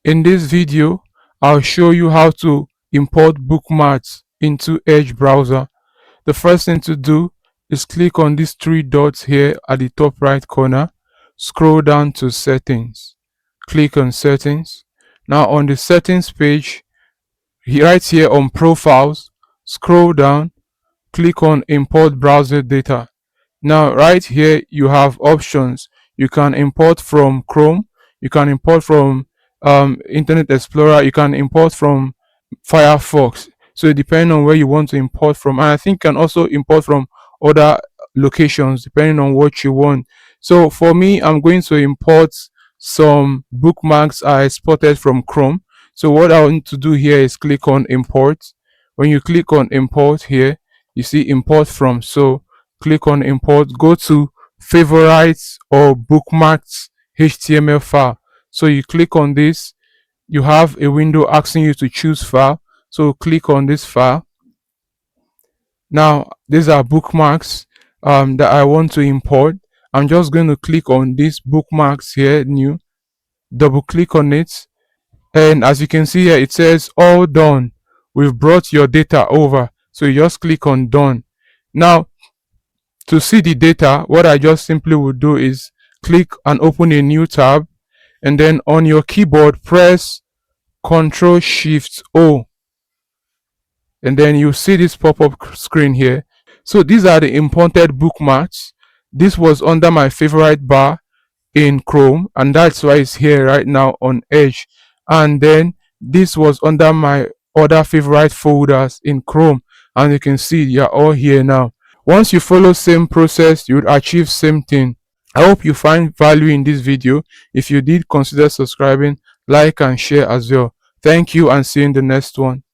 In this video, I'll show you how to import bookmarks into Edge browser. The first thing to do is click on these three dots here at the top right corner. Scroll down to settings. Click on settings. Now on the settings page, right here on profiles, scroll down, click on import browser data. Now right here you have options. You can import from Chrome, you can import from Internet Explorer, you can import from Firefox. So depending on where you want to import from, and I think you can also import from other locations depending on what you want. So for me, I'm going to import some bookmarks I exported from Chrome. So what I want to do here is click on import. When you click on import here, you see import from. So click on import, go to favorites or bookmarks HTML file. So you click on this, you have a window asking you to choose file. So click on this file. Now these are bookmarks that I want to import. I'm just going to click on these bookmarks here, new, double click on it, and as you can see here it says all done, we've brought your data over. So you just click on done. Now to see the data, what I just simply would do is click and open a new tab, and then on your keyboard press Ctrl Shift O, and then you see this pop-up screen here. So these are the imported bookmarks. This was under my favorite bar in Chrome, and that's why it's here right now on Edge. And then this was under my other favorite folders in Chrome, and you can see they are all here now. Once you follow same process, you would achieve same thing. I hope you find value in this video. If you did, consider subscribing, like and share as well. Thank you, and see you in the next one.